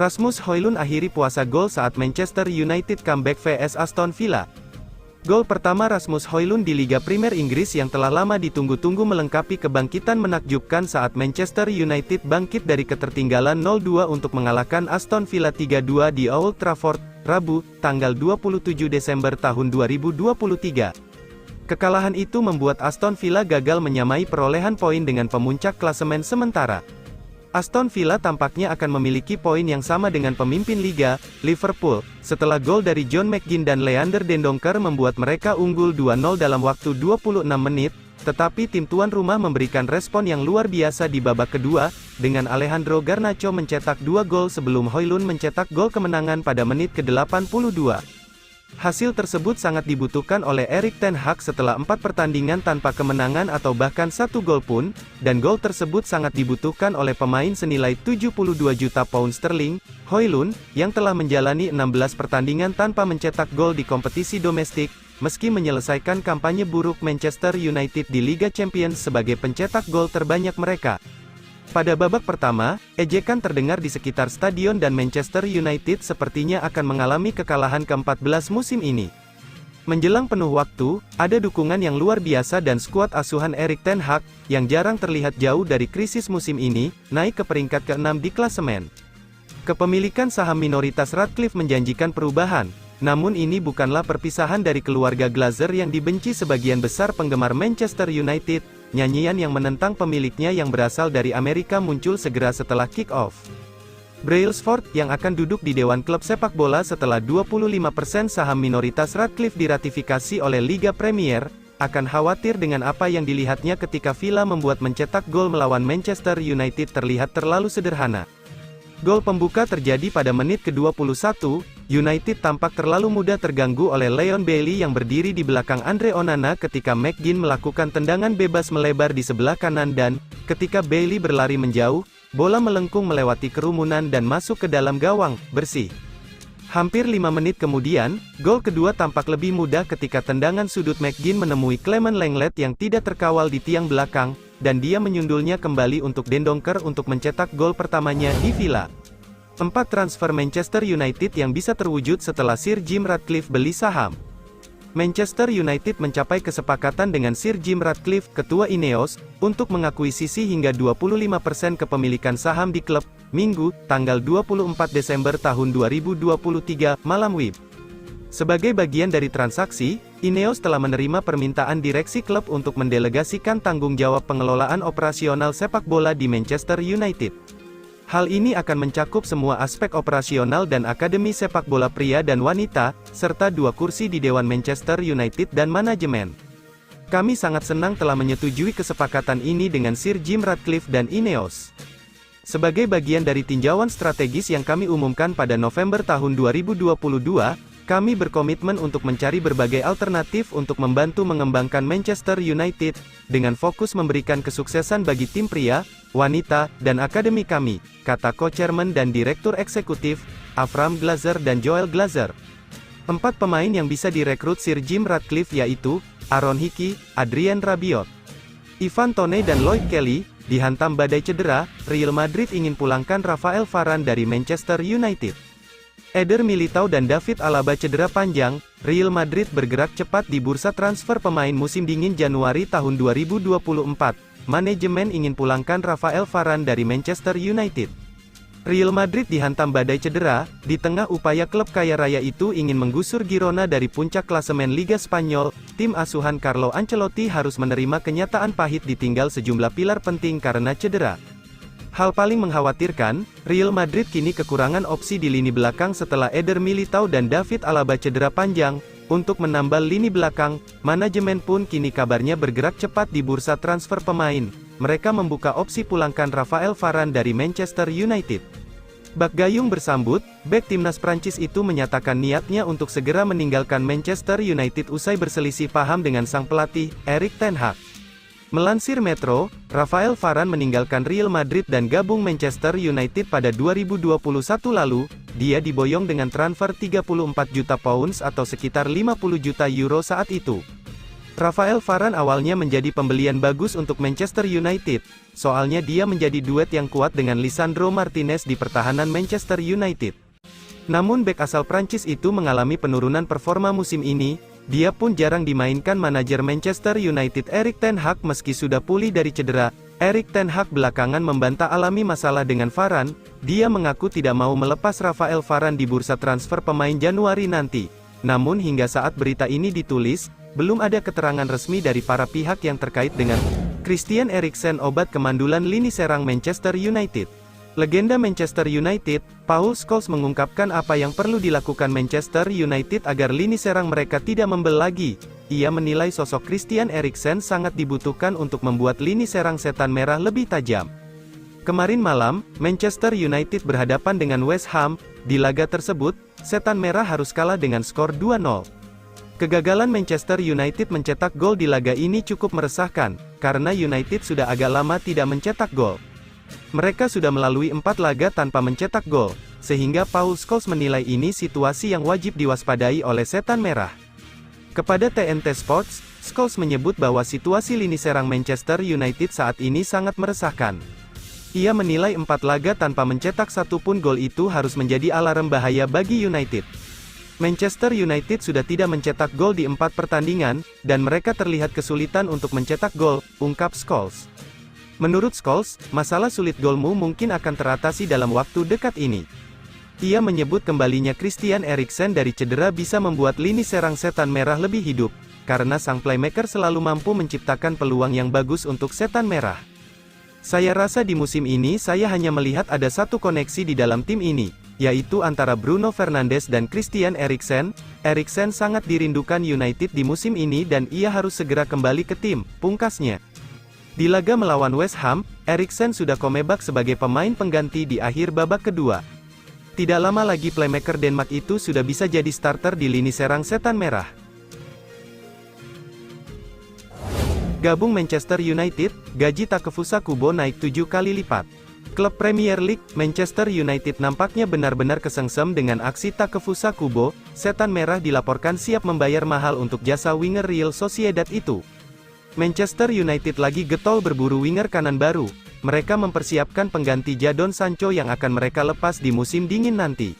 Rasmus Højlund akhiri puasa gol saat Manchester United comeback vs Aston Villa. Gol pertama Rasmus Højlund di Liga Premier Inggris yang telah lama ditunggu-tunggu melengkapi kebangkitan menakjubkan saat Manchester United bangkit dari ketertinggalan 0-2 untuk mengalahkan Aston Villa 3-2 di Old Trafford, Rabu, tanggal 27 Desember tahun 2023. Kekalahan itu membuat Aston Villa gagal menyamai perolehan poin dengan pemuncak klasemen sementara. Aston Villa tampaknya akan memiliki poin yang sama dengan pemimpin liga, Liverpool, setelah gol dari John McGinn dan Leander Dendoncker membuat mereka unggul 2-0 dalam waktu 26 menit, tetapi tim tuan rumah memberikan respon yang luar biasa di babak kedua, dengan Alejandro Garnacho mencetak 2 gol sebelum Højlund mencetak gol kemenangan pada menit ke-82. Hasil tersebut sangat dibutuhkan oleh Erik ten Hag setelah 4 pertandingan tanpa kemenangan atau bahkan 1 gol pun, dan gol tersebut sangat dibutuhkan oleh pemain senilai 72 juta pound sterling, Højlund, yang telah menjalani 16 pertandingan tanpa mencetak gol di kompetisi domestik, meski menyelesaikan kampanye buruk Manchester United di Liga Champions sebagai pencetak gol terbanyak mereka. Pada babak pertama, ejekan terdengar di sekitar stadion dan Manchester United sepertinya akan mengalami kekalahan ke-14 musim ini. Menjelang penuh waktu, ada dukungan yang luar biasa dan skuad asuhan Erik ten Hag, yang jarang terlihat jauh dari krisis musim ini, naik ke peringkat ke-6 di klasemen. Kepemilikan saham minoritas Ratcliffe menjanjikan perubahan, namun ini bukanlah perpisahan dari keluarga Glazer yang dibenci sebagian besar penggemar Manchester United. Nyanyian yang menentang pemiliknya yang berasal dari Amerika muncul segera setelah kick-off. Brailsford, yang akan duduk di Dewan Klub Sepak Bola setelah 25% saham minoritas Ratcliffe diratifikasi oleh Liga Premier, akan khawatir dengan apa yang dilihatnya ketika Villa membuat mencetak gol melawan Manchester United terlihat terlalu sederhana. Gol pembuka terjadi pada menit ke-21, United tampak terlalu mudah terganggu oleh Leon Bailey yang berdiri di belakang Andre Onana ketika McGinn melakukan tendangan bebas melebar di sebelah kanan dan, ketika Bailey berlari menjauh, bola melengkung melewati kerumunan dan masuk ke dalam gawang, bersih. Hampir 5 menit kemudian, gol kedua tampak lebih mudah ketika tendangan sudut McGinn menemui Clement Lenglet yang tidak terkawal di tiang belakang, dan dia menyundulnya kembali untuk Dendoncker untuk mencetak gol pertamanya di Villa. 4 transfer Manchester United yang bisa terwujud setelah Sir Jim Ratcliffe beli saham. Manchester United mencapai kesepakatan dengan Sir Jim Ratcliffe, ketua Ineos, untuk mengakuisisi hingga 25% kepemilikan saham di klub, Minggu, tanggal 24 Desember tahun 2023, malam WIB. Sebagai bagian dari transaksi, Ineos telah menerima permintaan direksi klub untuk mendelegasikan tanggung jawab pengelolaan operasional sepak bola di Manchester United. Hal ini akan mencakup semua aspek operasional dan akademi sepak bola pria dan wanita, serta 2 kursi di Dewan Manchester United dan manajemen. Kami sangat senang telah menyetujui kesepakatan ini dengan Sir Jim Ratcliffe dan Ineos. Sebagai bagian dari tinjauan strategis yang kami umumkan pada November tahun 2022, kami berkomitmen untuk mencari berbagai alternatif untuk membantu mengembangkan Manchester United, dengan fokus memberikan kesuksesan bagi tim pria, wanita, dan akademi kami, kata co-chairman dan direktur eksekutif, Avram Glazer dan Joel Glazer. 4 pemain yang bisa direkrut Sir Jim Ratcliffe yaitu, Aaron Hickey, Adrien Rabiot, Ivan Toney dan Lloyd Kelly, dihantam badai cedera, Real Madrid ingin pulangkan Rafael Varane dari Manchester United. Eder Militao dan David Alaba cedera panjang, Real Madrid bergerak cepat di bursa transfer pemain musim dingin Januari tahun 2024. Manajemen ingin pulangkan Rafael Varane dari Manchester United. Real Madrid dihantam badai cedera, di tengah upaya klub kaya raya itu ingin menggusur Girona dari puncak klasemen Liga Spanyol, tim asuhan Carlo Ancelotti harus menerima kenyataan pahit ditinggal sejumlah pilar penting karena cedera. Hal paling mengkhawatirkan, Real Madrid kini kekurangan opsi di lini belakang setelah Eder Militao dan David Alaba cedera panjang. Untuk menambal lini belakang, manajemen pun kini kabarnya bergerak cepat di bursa transfer pemain. Mereka membuka opsi pulangkan Rafael Varane dari Manchester United. Bak Gayung bersambut, bek timnas Prancis itu menyatakan niatnya untuk segera meninggalkan Manchester United usai berselisih paham dengan sang pelatih, Erik ten Hag. Melansir Metro, Rafael Varane meninggalkan Real Madrid dan gabung Manchester United pada 2021 lalu. Dia diboyong dengan transfer 34 juta pounds atau sekitar 50 juta euro saat itu. Rafael Varane awalnya menjadi pembelian bagus untuk Manchester United, soalnya dia menjadi duet yang kuat dengan Lisandro Martinez di pertahanan Manchester United. Namun bek asal Prancis itu mengalami penurunan performa musim ini, dia pun jarang dimainkan. Manajer Manchester United Erik ten Hag meski sudah pulih dari cedera, Erik ten Hag belakangan membantah alami masalah dengan Varane. Dia mengaku tidak mau melepas Rafael Varane di bursa transfer pemain Januari nanti. Namun hingga saat berita ini ditulis, belum ada keterangan resmi dari para pihak yang terkait dengan Christian Eriksen, obat kemandulan lini serang Manchester United. Legenda Manchester United, Paul Scholes mengungkapkan apa yang perlu dilakukan Manchester United agar lini serang mereka tidak membel lagi. Ia menilai sosok Christian Eriksen sangat dibutuhkan untuk membuat lini serang setan merah lebih tajam. Kemarin malam, Manchester United berhadapan dengan West Ham. Di laga tersebut, setan merah harus kalah dengan skor 2-0. Kegagalan Manchester United mencetak gol di laga ini cukup meresahkan, karena United sudah agak lama tidak mencetak gol. Mereka sudah melalui 4 laga tanpa mencetak gol, sehingga Paul Scholes menilai ini situasi yang wajib diwaspadai oleh setan merah. Kepada TNT Sports, Scholes menyebut bahwa situasi lini serang Manchester United saat ini sangat meresahkan. Ia menilai 4 laga tanpa mencetak satupun gol itu harus menjadi alarm bahaya bagi United. Manchester United sudah tidak mencetak gol di 4 pertandingan, dan mereka terlihat kesulitan untuk mencetak gol, ungkap Scholes. Menurut Scholes, masalah sulit golmu mungkin akan teratasi dalam waktu dekat ini. Ia menyebut kembalinya Christian Eriksen dari cedera bisa membuat lini serang setan merah lebih hidup, karena sang playmaker selalu mampu menciptakan peluang yang bagus untuk setan merah. Saya rasa di musim ini saya hanya melihat ada satu koneksi di dalam tim ini, yaitu antara Bruno Fernandes dan Christian Eriksen. Eriksen sangat dirindukan United di musim ini dan ia harus segera kembali ke tim, pungkasnya. Di laga melawan West Ham, Eriksen sudah comeback sebagai pemain pengganti di akhir babak kedua. Tidak lama lagi playmaker Denmark itu sudah bisa jadi starter di lini serang setan merah. Gabung Manchester United, gaji Takefusa Kubo naik 7 kali lipat. Klub Premier League, Manchester United nampaknya benar-benar kesengsem dengan aksi Takefusa Kubo. Setan merah dilaporkan siap membayar mahal untuk jasa winger Real Sociedad itu. Manchester United lagi getol berburu winger kanan baru. Mereka mempersiapkan pengganti Jadon Sancho yang akan mereka lepas di musim dingin nanti.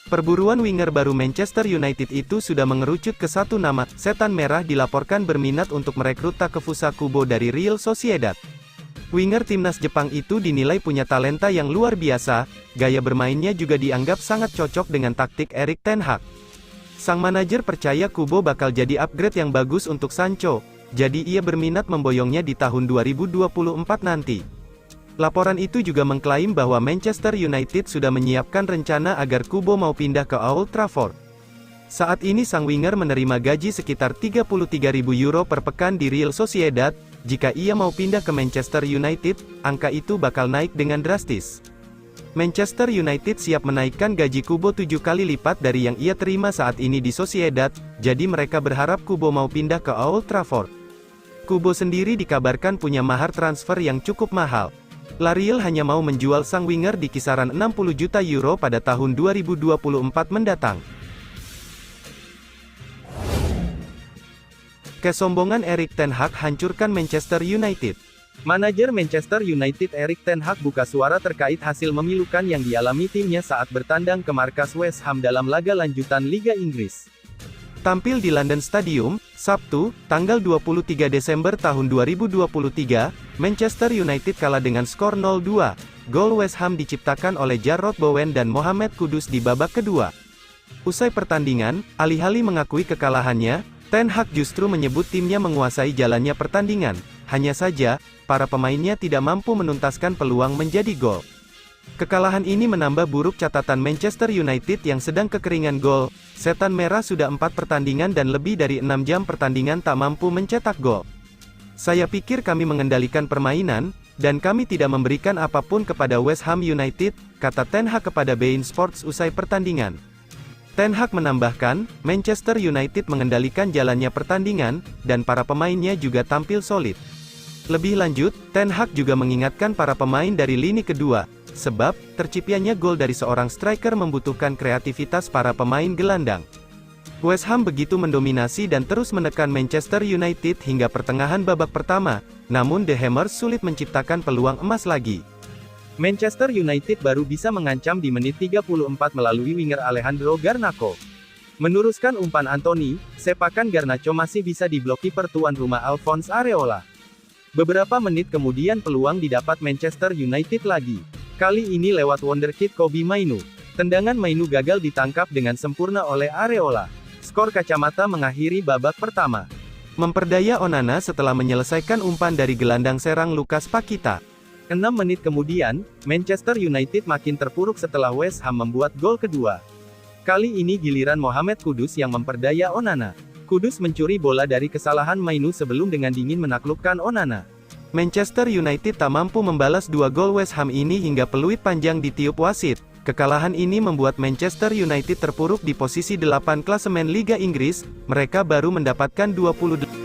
Perburuan winger baru Manchester United itu sudah mengerucut ke satu nama. Setan merah dilaporkan berminat untuk merekrut Takefusa Kubo dari Real Sociedad. Winger timnas Jepang itu dinilai punya talenta yang luar biasa, gaya bermainnya juga dianggap sangat cocok dengan taktik Erik ten Hag. Sang manajer percaya Kubo bakal jadi upgrade yang bagus untuk Sancho, jadi ia berminat memboyongnya di tahun 2024 nanti. Laporan itu juga mengklaim bahwa Manchester United sudah menyiapkan rencana agar Kubo mau pindah ke Old Trafford. Saat ini sang winger menerima gaji sekitar 33.000 euro per pekan di Real Sociedad. Jika ia mau pindah ke Manchester United, angka itu bakal naik dengan drastis. Manchester United siap menaikkan gaji Kubo 7 kali lipat dari yang ia terima saat ini di Sociedad, jadi mereka berharap Kubo mau pindah ke Old Trafford. Kubo sendiri dikabarkan punya mahar transfer yang cukup mahal. La Real hanya mau menjual sang winger di kisaran 60 juta euro pada tahun 2024 mendatang. Kesombongan Erik ten Hag hancurkan Manchester United. Manajer Manchester United Erik ten Hag buka suara terkait hasil memilukan yang dialami timnya saat bertandang ke markas West Ham dalam laga lanjutan Liga Inggris. Tampil di London Stadium, Sabtu, tanggal 23 Desember tahun 2023, Manchester United kalah dengan skor 0-2. Gol West Ham diciptakan oleh Jarrod Bowen dan Mohamed Kudus di babak kedua. Usai pertandingan, alih-alih mengakui kekalahannya, ten Hag justru menyebut timnya menguasai jalannya pertandingan. Hanya saja, para pemainnya tidak mampu menuntaskan peluang menjadi gol. Kekalahan ini menambah buruk catatan Manchester United yang sedang kekeringan gol. Setan merah sudah 4 pertandingan dan lebih dari 6 jam pertandingan tak mampu mencetak gol. Saya pikir kami mengendalikan permainan, dan kami tidak memberikan apapun kepada West Ham United, kata ten Hag kepada beIN Sports usai pertandingan. Ten Hag menambahkan, Manchester United mengendalikan jalannya pertandingan, dan para pemainnya juga tampil solid. Lebih lanjut, Ten Hag juga mengingatkan para pemain dari lini kedua, sebab, terciptanya gol dari seorang striker membutuhkan kreativitas para pemain gelandang. West Ham begitu mendominasi dan terus menekan Manchester United hingga pertengahan babak pertama, namun The Hammers sulit menciptakan peluang emas lagi. Manchester United baru bisa mengancam di menit 34 melalui winger Alejandro Garnacho. Menuruskan umpan Anthony, sepakan Garnacho masih bisa diblok kiper tuan rumah Alphonse Areola. Beberapa menit kemudian peluang didapat Manchester United lagi. Kali ini lewat wonderkid Kobbie Mainoo. Tendangan Mainoo gagal ditangkap dengan sempurna oleh Areola. Skor kacamata mengakhiri babak pertama. Memperdaya Onana setelah menyelesaikan umpan dari gelandang serang Lucas Paqueta. 6 menit kemudian, Manchester United makin terpuruk setelah West Ham membuat gol kedua. Kali ini giliran Mohamed Kudus yang memperdaya Onana. Kudus mencuri bola dari kesalahan Mainoo sebelum dengan dingin menaklukkan Onana. Manchester United tak mampu membalas 2 gol West Ham ini hingga peluit panjang ditiup wasit. Kekalahan ini membuat Manchester United terpuruk di posisi 8 klasemen Liga Inggris, mereka baru mendapatkan 28